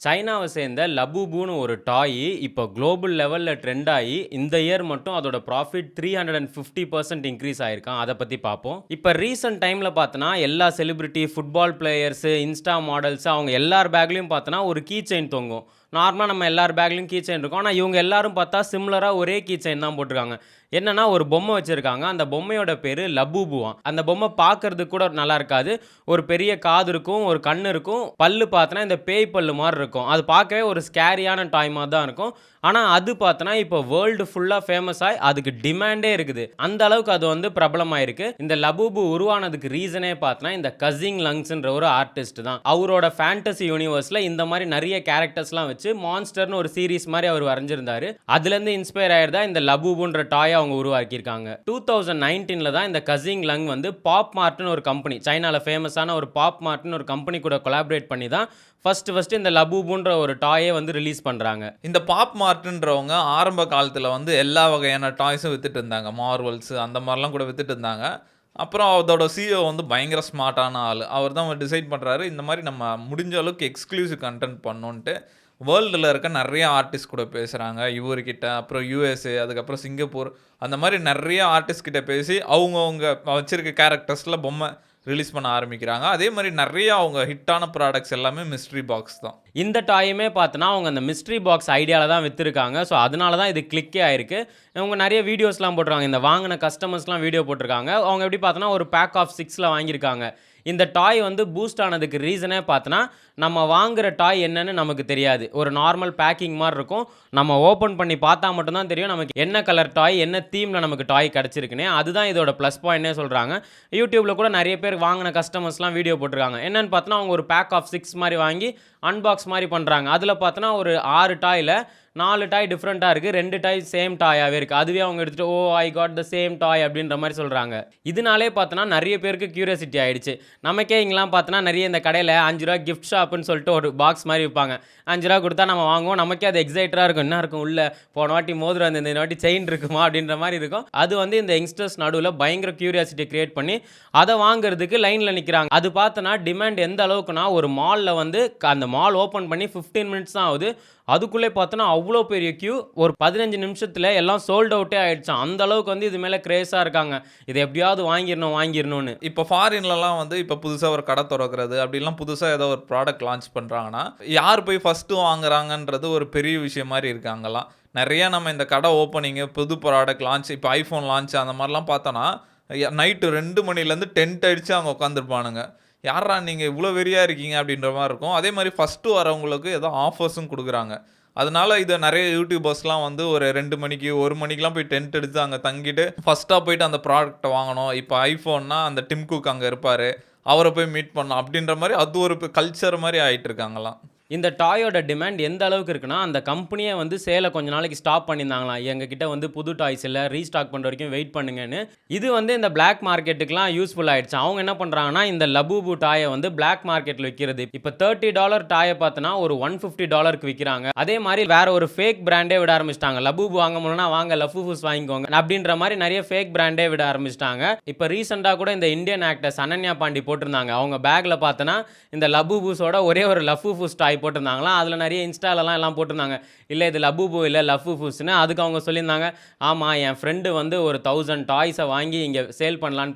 சைனாவை சேர்ந்த லபூபுன்னு ஒரு டாய் இப்போ குளோபல் லெவலில் ட்ரெண்ட் ஆகி இந்த இயர் மட்டும் அதோட ப்ராஃபிட் 350% இன்க்ரீஸ் ஆயிருக்கான். அதை பற்றி பார்ப்போம். இப்போ ரீசெண்ட் டைமில் பார்த்தோன்னா எல்லா celebrity, football players, Insta models அவங்க எல்லார் பேக்லேயும் பார்த்தோன்னா ஒரு கீ செயின் தொங்கும். நார்மலாக நம்ம எல்லார் பேக்லேயும் கீ செயின் இருக்கும். ஆனால் இவங்க எல்லாரும் பார்த்தா சிம்லராக ஒரே கீ செயின் தான் போட்டிருக்காங்க. என்னன்னா ஒரு பொம்மை வச்சுருக்காங்க. அந்த பொம்மையோட பேர் லபூபுவான். அந்த பொம்மை பார்க்கறதுக்கு கூட நல்லா இருக்காது. ஒரு பெரிய காது இருக்கும், ஒரு கண் இருக்கும், பல்லு பார்த்தோன்னா இந்த பேய் பல்லு மாதிரி இருக்கும். அது பார்க்கவே ஒரு ஸ்கேரியான டாய் மாதிரி தான் இருக்கும். ஆனால் அது பார்த்தோன்னா இப்போ வேர்ல்டு ஃபுல்லாக ஃபேமஸ் ஆகி அதுக்கு டிமாண்டே இருக்குது. அந்த அளவுக்கு அது வந்து பிரபலமாயிருக்கு. இந்த லபூபு உருவானதுக்கு ரீசனே பார்த்தோன்னா இந்த கசிங் லங்ஸ்ன்ற ஒரு ஆர்டிஸ்ட் தான். அவரோட ஃபேண்டசி யூனிவர்ஸில் இந்த மாதிரி நிறைய கேரக்டர்ஸ்லாம் வச்சு மான்ஸ்டர்னு ஒரு சீரீஸ் மாதிரி அவர் வரைஞ்சிருந்தாரு. அதுலேருந்து இன்ஸ்பயர் ஆயிருந்தா இந்த லபூபுன்ற டாயை அவங்க உருவாக்கியிருக்காங்க. 2019 தான் இந்த கசிங் லங் வந்து பாப் மார்ட்னு ஒரு கம்பெனி, சைனாவில் ஃபேமஸான ஒரு பாப் மார்ட்னு ஒரு கம்பெனி கூட கொலாபரேட் பண்ணி தான் ஃபர்ஸ்ட் இந்த லபூபுன்ற ஒரு டாயை வந்து ரிலீஸ் பண்ணுறாங்க. இந்த பாப் மார்ட்ன்றவங்க ஆரம்ப காலத்தில் வந்து எல்லா வகையான டாய்ஸும் வித்துட்டு இருந்தாங்க. மார்வல்ஸ் அந்த மாதிரிலாம் கூட வித்துட்டு இருந்தாங்க. அப்புறம் அதோட சிஇஓ வந்து பயங்கர ஸ்மார்ட்டான ஆள். அவர் தான் டிசைட் பண்ணுறாரு, இந்த மாதிரி நம்ம முடிஞ்ச அளவுக்கு எக்ஸ்க்ளூசிவ் கண்டென்ட் பண்ணோன்ட்டு வேர்ல்டில் இருக்க நிறைய ஆர்டிஸ்ட் கூட பேசுகிறாங்க. இவர்கிட்ட, அப்புறம் யூஎஸ்ஏ, அதுக்கப்புறம் சிங்கப்பூர், அந்த மாதிரி நிறைய ஆர்டிஸ்ட் கிட்ட பேசி அவங்கவுங்க வச்சிருக்க கேரக்டர்ஸில் பொம்மை ரிலீஸ் பண்ண ஆரம்பிக்கிறாங்க. அதே மாதிரி நிறைய அவங்க ஹிட்டான ப்ராடக்ட்ஸ் எல்லாமே மிஸ்ட்ரி பாக்ஸ் தான். இந்த டாயுமே பார்த்தோன்னா அவங்க அந்த மிஸ்ட்ரி பாக்ஸ் ஐடியாவில் தான் விற்றுருக்காங்க. ஸோ அதனால தான் இது கிளிக்கே ஆயிருக்கு. அவங்க நிறைய வீடியோஸ்லாம் போட்டிருக்காங்க. இந்த வாங்கின கஸ்டமர்ஸ்லாம் வீடியோ போட்டிருக்காங்க. அவங்க எப்படி பார்த்தோன்னா ஒரு பேக் ஆஃப் 6 வாங்கியிருக்காங்க. இந்த டாய் வந்து பூஸ்ட் ஆனதுக்கு ரீசனே பார்த்தோன்னா நம்ம வாங்குகிற டாய் என்னன்னு நமக்கு தெரியாது. ஒரு நார்மல் பேக்கிங் மாதிரி இருக்கும். நம்ம ஓப்பன் பண்ணி பார்த்தா மட்டும்தான் தெரியும் நமக்கு என்ன கலர் டாய், என்ன தீமில் நமக்கு டாய் கிடச்சிருக்குன்னே. அதுதான் இதோட ப்ளஸ் பாயிண்ட்னே சொல்கிறாங்க. யூடியூப்பில் கூட நிறைய பேர் வாங்கின கஸ்டமர்ஸ்லாம் வீடியோ போட்டிருக்காங்க. என்னென்னு பார்த்தோன்னா அவங்க ஒரு பேக் ஆஃப் 6 மாதிரி வாங்கி அன்பாக்ஸ் மாதிரி பண்ணுறாங்க. அதில் பார்த்தோன்னா ஒரு 6 டாயில் 4 டாய் டிஃப்ரெண்ட்டாக இருக்குது, 2 டாய் சேம் டாயாகவே இருக்குது. அதுவே அவங்க எடுத்துகிட்டு ஓ ஐ காட் த சேம் டாய் அப்படின்ற மாதிரி சொல்கிறாங்க. இதனாலே பார்த்தோன்னா நிறைய பேருக்கு க்யூரியாசிட்டி ஆகிடுச்சு. நமக்கே இங்கெல்லாம் பார்த்தோன்னா நிறைய இந்த கடையில் 5 ரூபா கிஃப்ட் ஷாப்புன்னு சொல்லிட்டு ஒரு பாக்ஸ் மாதிரி விற்பாங்க. 5 ரூபா கொடுத்தா நம்ம வாங்குவோம். நமக்கே அது எக்ஸைட்டடாக இருக்கும். என்ன இருக்கும் உள்ளே, போன வாட்டி மோதிரம் அந்த இந்த வாட்டி செயின் இருக்குமா அப்படின்ற மாதிரி இருக்கும். அது வந்து இந்த யங்ஸ்டர்ஸ் நடுவில் பயங்கர க்யூரியாசிட்டி கிரியேட் பண்ணி அதை வாங்குறதுக்கு லைனில் நிற்கிறாங்க. அது பார்த்தோன்னா டிமாண்ட் எந்த அளவுக்குனா ஒரு மாலில் வந்து அந்த மால் ஓப்பன் பண்ணி 15 மினிட்ஸ் தான் ஆகுது. அதுக்குள்ளே பார்த்தோன்னா அவ்வளோ பெரிய கியூ. ஒரு 15 நிமிஷத்தில் எல்லாம் சோல்ட் அவுட்டே ஆகிடுச்சான். அந்த அளவுக்கு வந்து இது மேலே கிரேஸாக இருக்காங்க. இதை எப்படியாவது வாங்கிடணும்னு. இப்போ ஃபாரின்லலாம் வந்து இப்போ புதுசாக ஒரு கடை திறக்கிறது அப்படிலாம் புதுசாக ஏதோ ஒரு ப்ராடக்ட் லான்ச் பண்ணுறாங்கன்னா யார் போய் ஃபஸ்ட்டு வாங்குறாங்கன்றது ஒரு பெரிய விஷயம் மாதிரி இருக்காங்கலாம். நிறையா நம்ம இந்த கடை ஓப்பனிங்கு, புது ப்ராடக்ட் லான்ச், இப்போ ஐஃபோன் லான்ச் அந்த மாதிரிலாம் பார்த்தோன்னா நைட்டு 2 மணிலேருந்து டென்ட் அடித்து அவங்க உட்காந்துருப்பானுங்க. யாரா நீங்கள் இவ்வளோ வெறியாக இருக்கீங்க அப்படின்ற மாதிரி இருக்கும். அதே மாதிரி ஃபஸ்ட்டு வரவங்களுக்கு ஏதோ ஆஃபர்ஸும் கொடுக்குறாங்க. அதனால இதை நிறைய யூடியூபர்ஸ்லாம் வந்து ஒரு 2 மணிக்கு 1 மணிக்கெலாம் போய் டென்ட் எடுத்து அங்கே தங்கிட்டு ஃபஸ்ட்டாக போயிட்டு அந்த ப்ராடக்ட்டை வாங்கணும். இப்போ ஐஃபோன்னா அந்த டிம் குக் அங்கே இருப்பார், அவரை போய் மீட் பண்ணணும் அப்படின்ற மாதிரி அது ஒரு கல்ச்சர் மாதிரி ஆகிட்டு இருக்காங்களாம். இந்த டாயோட டிமாண்ட் எந்த அளவுக்கு இருக்குன்னா அந்த கம்பெனியை வந்து சேலை கொஞ்ச நாளைக்கு ஸ்டாப் பண்ணியிருந்தாங்களாம். எங்ககிட்ட வந்து புது டாய்ஸ் இல்லை, ரீஸ்டாக் பண்ணுற வரைக்கும் வெயிட் பண்ணுங்கன்னு. இது வந்து இந்த பிளாக் மார்க்கெட்டுக்குலாம் யூஸ்ஃபுல் ஆகிடுச்சு. அவங்க என்ன பண்ணுறாங்கன்னா இந்த லபூபு டாயை வந்து பிளாக் மார்க்கெட்டில் விற்கிறது. இப்போ $30 டாயை பார்த்தோன்னா ஒரு $150 விற்கிறாங்க. அதே மாதிரி வேற ஒரு ஃபேக் பிராண்டே விட ஆரம்பிச்சிட்டாங்க. லபூபு வாங்க முடியும்னா வாங்க லஃபூஃபூஸ் வாங்கிக்கோங்க அப்படின்ற மாதிரி நிறைய ஃபேக் பிராண்டே விட ஆரம்பிச்சிட்டாங்க. இப்போ ரீசெண்டாக கூட இந்த இந்தியன் ஆக்டர்ஸ் அனன்யா பாண்டி போட்டிருந்தாங்க. அவங்க பேக்கில் பார்த்தோன்னா இந்த லபூபூஸோட ஒரே ஒரு லஃபூஃபூஸ் டாய் போட்டிருந்தாங்களாம். அதில் நிறைய இன்ஸ்டாலலாம் எல்லாம் போட்டிருந்தாங்க. இல்லை இது லபூபு இல்லை லஃபூஃபூஸ்னு. அதுக்கு அவங்க சொல்லியிருந்தாங்க, ஆமாம் என் ஃப்ரெண்டு வந்து ஒரு 1000 டாய்ஸை வாங்கி இங்கே சேல் பண்ணலான்னு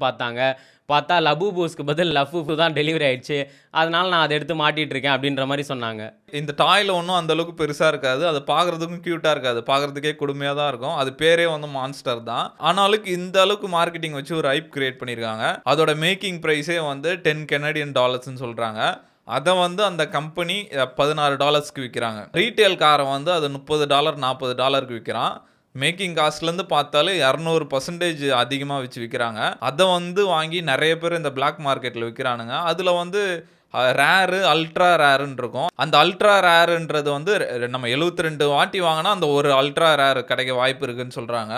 பார்த்தா லபூபூஸ்க்கு பதில் லஃபூஃபு தான் டெலிவரி ஆயிடுச்சு. அதனால் நான் அதை எடுத்து மாட்டிகிட்டு இருக்கேன் அப்படின்ற மாதிரி சொன்னாங்க. இந்த டாயில் ஒன்றும் அந்தளவுக்கு பெருசாக இருக்காது, அது பார்க்குறதுக்கும் க்யூட்டாக இருக்காது, பார்க்குறதுக்கே கொடுமையாக தான் இருக்கும். அது பேரே வந்து மான்ஸ்டர் தான். ஆனாலும் இந்த அளவுக்கு மார்க்கெட்டிங் வச்சு ஒரு ஹைப் கிரியேட் பண்ணியிருக்காங்க. அதோட மேக்கிங் ப்ரைஸே வந்து $10 சொல்கிறாங்க. அதை வந்து அந்த கம்பெனி $16 விற்கிறாங்க. ரீட்டெயில்காரன் வந்து அது $30 $40 விற்கிறான். மேக்கிங் காஸ்ட்லேருந்து பார்த்தாலே 200% அதிகமாக வச்சு விற்கிறாங்க. அதை வந்து வாங்கி நிறைய பேர் இந்த பிளாக் மார்க்கெட்டில் விற்கிறானுங்க. அதில் வந்து ரேரு, அல்ட்ரா ரேருன்னு இருக்கும். அந்த அல்ட்ரா ரேருன்றது வந்து நம்ம 72 வாட்டி வாங்கினா அந்த ஒரு அல்ட்ரா ரேர் கிடைக்க வாய்ப்பு இருக்குதுன்னு சொல்கிறாங்க.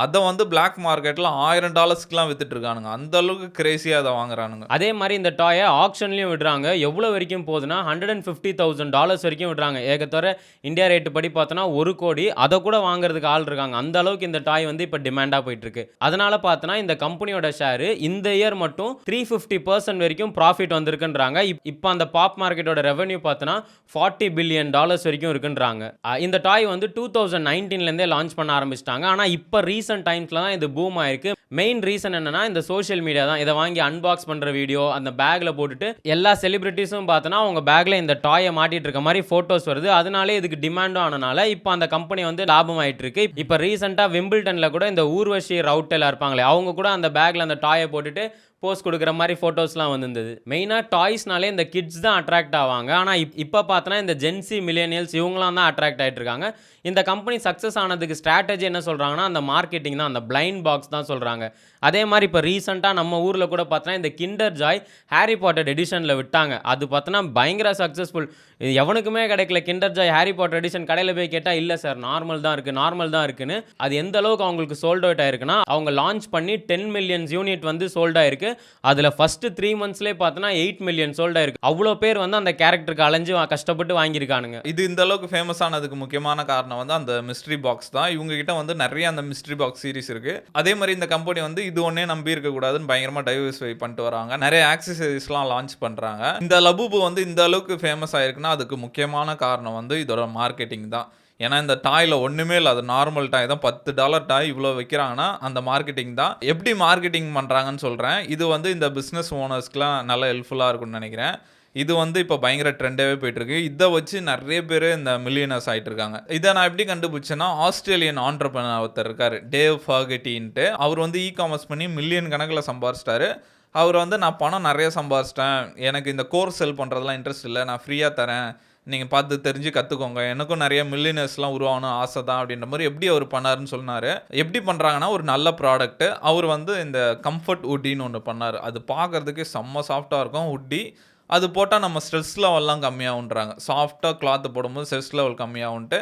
அத வந்து பிளாக் மார்க்கெட்ல $1000க்குலாம் வித்துட்டு இருக்கானுங்க. அந்த அளவுக்கு கிரேசியா அத வாங்குறானுங்க. அதே மாரி இந்த டாய ஆக்ஷன்லயும் விடுறாங்க. எவ்வளோ வரைக்கும் போகுதுன்னா, $150,000 வரைக்கும் விடுறாங்க. ஏகத்தவிர இந்தியா ரேட் படி பார்த்தோன்னா 1,00,00,000 அத கூட வாங்குறதுக்கு ஆள் இருக்காங்க. அந்த அளவுக்கு இந்த டாய் வந்து இப்ப டிமாண்டா போயிட்டு இருக்கு. அதனால பார்த்தோன்னா, இந்த கம்பெனியோட ஷேர் இந்த இயர் மட்டும் 350% வரைக்கும் ப்ராஃபிட் வந்திருக்குன்றாங்க. இப்ப அந்த பாப் மார்க்கெட்டோட ரெவென்யூ பார்த்தோன்னா, $40 பில்லியன் வரைக்கும் இருக்குன்றாங்க. இந்த டாய் வந்து 2019ல இருந்தே லான்ச் பண்ண ஆரம்பிச்சுட்டாங்க. ஆனா இப்ப ரீசன்ட் டைம்ஸ்ல தான் இது பூம் ஆயிருக்கு. மெயின் ரீசன் என்னன்னா, இந்த சோஷியல் மீடியா தான். இத வாங்கி அன்பாக்ஸ் பண்ற வீடியோ, அந்த பேக்ல போட்டுட்டு எல்லா செலிபிரிட்டீஸும் பார்த்தோன்னா, அவங்க பேக்ல இந்த டாய மாட்டிட்டு இருக்க மாரி ஃபோட்டோஸ் வருது. அதனாலே இதுக்கு டிமாண்டும் ஆனனால, இப்ப அந்த கம்பெனி வந்து லாபம் ஆயிட்டு இருக்கு. இப்ப ரீசென்ட்டா விம்பிள்டன்ல கூட இந்த ஊர்வஷி ரவுட்டெல்லாம் இருப்பாங்களே, அவங்க கூட அந்த பேக்ல அந்த டாய போட்டுட்டு போஸ் குடுக்குற மாரி ஃபோட்டோஸ்லாம் வந்திருந்தது. மெயினா டாய்ஸ்னாலே இந்த கிட்ஸ் தான் அட்ராக்ட் ஆவாங்க. ஆனா இப்ப பார்த்தோன்னா, இந்த ஜென்சி, மில்லேனியல்ஸ் இவங்கலாம் தான் அட்ராக்ட் ஆயிட்டு இருக்காங்க. இந்த கம்பெனி சக்சஸ் ஆனதுக்கு ஸ்ட்ராட்டஜி என்ன சொல்றாங்கன்னா, அந்த மார்க்கெட்டிங் தான். அந்த பிளைண்ட் பாக்ஸ் தான் சொல்றாங்க. அதே மாரி இப்ப ரீசென்ட்டா நம்ம ஊர்ல கூட பார்த்தோன்னா, இந்த கிண்டர் ஜாய் ஹாரி பாட்டர் எடிஷன்ல விட்டாங்க. அது பார்த்தோன்னா பயங்கர சக்சஸ்ஃபுல். இது எவனுக்குமே கிடைக்கல. Kinder Joy Harry Potter edition கடையில போய் கேட்டா, இல்ல சார் நார்மல் தான் இருக்கு, நார்மல் தான் இருக்குன்னு. அது எந்த அளவுக்கு அவங்களுக்கு சோல்ட் அவுட் ஆயிருக்குன்னா, அவங்க லான்ச் பண்ணி 10 மில்லியன் யூனிட் வந்து சோல்ட் ஆயிருக்கு. அதுல ஃபர்ஸ்ட் 3 மந்த்ஸ்லயே பார்த்தோன்னா 8 மில்லியன் சோல்ட் ஆயிருக்கு. அவ்வளோ பேர் வந்து அந்த கேரக்டருக்கு அலைஞ்சு கஷ்டப்பட்டு வாங்கியிருக்கானுங்க. இது இந்த அளவுக்கு ஃபேமஸ் ஆனதுக்கு முக்கியமான காரணம் வந்து அந்த மிஸ்ட்ரி பாக்ஸ் தான். இவங்க கிட்ட வந்து நெறைய அந்த மிஸ்ட்ரி பாக்ஸ் சீரிஸ் இருக்கு. அதே மாரி இந்த கம்பெனி வந்து இது ஒண்ணே நம்பி இருக்கக்கூடாதுன்னு பயங்கரமா டைவர்சிஃபை பண்ணிட்டு வராங்க. நெறைய ஆக்சஸரீஸ்லாம் லான்ச் பண்றாங்க. இந்த லபூபு வந்து இந்த அளவுக்கு ஃபேமஸ் ஆயிருக்குன்னா, அதுக்கு முக்கியமான காரணம் வந்து இதோட மார்க்கெட்டிங் தான். ஏன்னா இந்த டாய்ல ஒண்ணுமே இல்ல. அது நார்மல் டாய் தான். $10 டாய் இவ்ளோ விக்கிறாங்கன்னா, அந்த மார்க்கெட்டிங் தான். எப்படி மார்க்கெட்டிங் பண்றாங்கன்னு சொல்றேன். இது வந்து இந்த பிசினஸ் ஓனர்ஸ்க்குலாம் நல்லா ஹெல்ப்ஃபுல்லா இருக்கும்னு நெனைக்கிறேன். இது வந்து இப்போ பயங்கர ட்ரெண்டாவே போயிட்டு இருக்கு. இத வச்சு நெறைய பேரு இந்த மில்லியனர்ஸ் ஆயிட்டு இருக்காங்க. இத நான் எப்படி கண்டுபிடிச்சேன்னா, ஆஸ்திரேலியன் ஆன்டர்பிரினர் ஒருத்தர் இருக்காரு. டேவ் ஃபர்கட்டின்ட்டு. அவர் வந்து காமர்ஸ் பண்ணி மில்லியன் கணக்குல சம்பாரிச்சிட்டாரு. அவர் வந்து நான் பணம் நெறைய சம்பாரிச்சிட்டேன். எனக்கு இந்த கோர்ஸ் செல் பண்றதெல்லாம் இன்ட்ரெஸ்ட் இல்ல. நான் ஃப்ரீயா தரேன். நீங்க பார்த்து தெரிஞ்சு கத்துக்கோங்க. எனக்கும் நெறைய மில்லியனர்ஸ்லாம் உருவாகணும்னு ஆசை தான் அப்படின்ற மாரி எப்படி அவர் பண்ணாருன்னு சொன்னாரு. எப்படி பண்றாங்கன்னா, ஒரு நல்ல ப்ராடக்ட். அவர் வந்து இந்த கம்ஃபர்ட் ஹூட்டின்னு ஒண்ணு பண்ணாரு. அது பார்க்கறதுக்கே செம்ம சாஃப்ட்டா இருக்கும் ஹூட்டி. அது போட்டா நம்ம ஸ்ட்ரெஸ் லெவல்லாம் கம்மியாகுன்றாங்க. சாஃப்ட்டா கிளாத் போடும்போது ஸ்ட்ரெஸ் லெவல் கம்மியாகுன்ட்டு,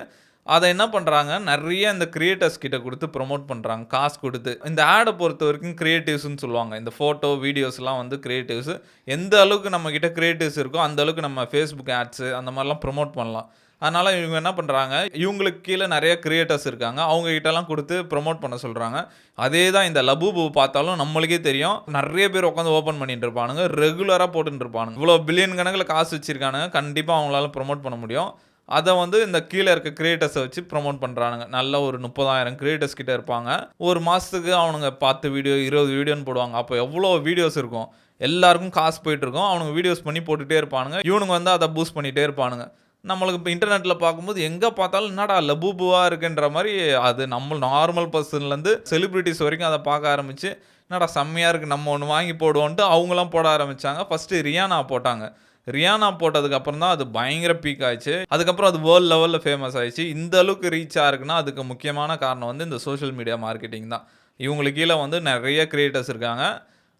அத என்ன பண்றாங்க, நெறைய இந்த கிரியேட்டர்ஸ் கிட்ட குடுத்து ப்ரமோட் பண்றாங்க. காசு குடுத்து. இந்த ஆட பொறுத்தவரைக்கும் கிரியேட்டிவ்ஸ்ன்னு சொல்லுவாங்க. இந்த ஃபோட்டோ, வீடியோஸ்லாம் வந்து கிரியேட்டிவ்ஸ். எந்த அளவுக்கு நம்ம கிட்ட கிரியேட்டிவ்ஸ் இருக்கோ, அந்த அளவுக்கு நம்ம Facebook ஆட்ஸ் அந்த மாரிலாம் ப்ரமோட் பண்ணலாம். அதனால இவங்க என்ன பண்றாங்க, இவங்களுக்கு கீழ நெறைய கிரியேட்டர்ஸ் இருக்காங்க. அவங்க கிட்டலாம் குடுத்து ப்ரமோட் பண்ண சொல்றாங்க. அதே தான் இந்த லபூபு பார்த்தாலும் நம்மளுக்கே தெரியும். நெறைய பேர் உட்காந்து ஓப்பன் பண்ணிட்டு இருப்பானுங்க. ரெகுலரா போட்டுட்டு இருப்பானுங்க. இவ்வளோ பில்லியன் கணக்குல காசு வச்சிருக்கானுங்க. கண்டிப்பா அவங்களால ப்ரமோட் பண்ண முடியும். அத வந்து இந்த கீழ இருக்க கிரியேட்டர்ஸ வச்சு ப்ரமோட் பண்றானுங்க. நல்ல ஒரு 30,000 கிரியேட்டர்ஸ் கிட்ட இருப்பாங்க. ஒரு மாசத்துக்கு அவனுங்க 10 வீடியோ, 20 வீடியோன்னு போடுவாங்க. அப்போ எவ்வளோ வீடியோஸ் இருக்கும். எல்லாருக்கும் காசு போயிட்டு இருக்கும். அவனுங்க வீடியோஸ் பண்ணி போட்டுட்டே இருப்பானுங்க. இவனுங்க வந்து அத பூஸ்ட் பண்ணிட்டே இருப்பானுங்க. நம்மளுக்கு இப்போ இன்டர்நெட்ல பார்க்கும்போது எங்க பார்த்தாலும் என்னடா லபூபுவா இருக்குன்ற மாரி, அது நம்ம நார்மல் பர்சன்லேருந்து செலிபிரிட்டிஸ் வரைக்கும் அத பார்க்க ஆரம்பிச்சு, என்னடா செம்மையா இருக்கு நம்ம ஒண்ணு வாங்கி போடுவோன்ட்டு அவங்கலாம் போட ஆரம்பிச்சாங்க. ஃபர்ஸ்ட் ரியானா போட்டாங்க. ரியானா போட்டதுக்கு அப்புறம் தான் அது பயங்கர பீக் ஆயிடுச்சு. அதுக்கப்புறம் அது வேர்ல்ட் லெவல்ல ஃபேமஸ் ஆயிடுச்சு. இந்த அளவுக்கு ரீச் ஆயிருக்குன்னா, அதுக்கு முக்கியமான காரணம் வந்து இந்த சோஷியல் மீடியா மார்க்கெட்டிங் தான். இவங்களுக்கு கீழ வந்து நெறைய கிரியேட்டர்ஸ் இருக்காங்க.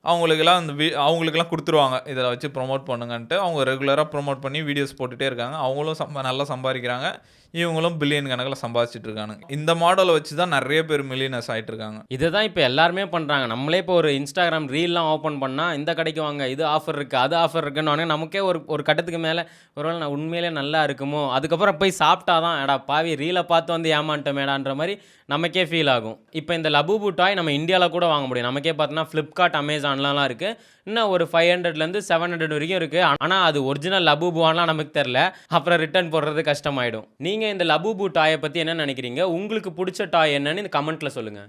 அவங்களுக்கெல்லாம் அந்த அவங்களுக்கெல்லாம் குடுத்துருவாங்க. இத வச்சு ப்ரமோட் பண்ணுங்கன்ட்டு. அவங்க ரெகுலரா ப்ரமோட் பண்ணி வீடியோஸ் போட்டுட்டே இருக்காங்க. அவங்களும் நல்லா சம்பாரிக்கிறாங்க. இவங்களும் பில்லியன் கணக்குல சம்பாதிச்சுட்டு இருக்கானுங்க. இந்த மாடல வச்சு தான் நெறைய பேர் மில்லியனர்ஸ் ஆயிட்டு இருக்காங்க. இதுதான் இப்ப எல்லாருமே பண்றாங்க. நம்மளே இப்போ ஒரு Instagram ரீல்லாம் ஓப்பன் பண்ணா, இந்த கடைக்கு வாங்க, இது ஆஃபர் இருக்கு, அது ஆஃபர் இருக்குன்னோனே நமக்கே ஒரு கட்டத்துக்கு மேல ஒருவேளை நான் உண்மையிலே நல்லா இருக்குமோ, அதுக்கப்புறம் போய் சாப்பிட்டா தான், அடா பாவி ரீல பார்த்து வந்து ஏமாந்துட்டோமேடான்ற மாரி நமக்கே ஃபீல் ஆகும். இப்ப இந்த லபூபு டாய் நம்ம இந்தியால கூட வாங்க முடியும். நமக்கே பார்த்தோன்னா Flipkart, Amazonலாம் இருக்கு. இன்னும் ஒரு 500லேருந்து 700 வரைக்கும் இருக்கு. ஆனா அது ஒரிஜினல் லபூபுவான்லாம் நமக்கு தெரியல. அப்புறம் ரிட்டர்ன் போடுறது கஷ்டமாயிடும். நீங்க இந்த லபூபு டாய பத்தி என்ன நினைக்கிறீங்க? உங்களுக்கு புடிச்ச டாய் என்னன்னு இந்த கமெண்ட்ல சொல்லுங்க.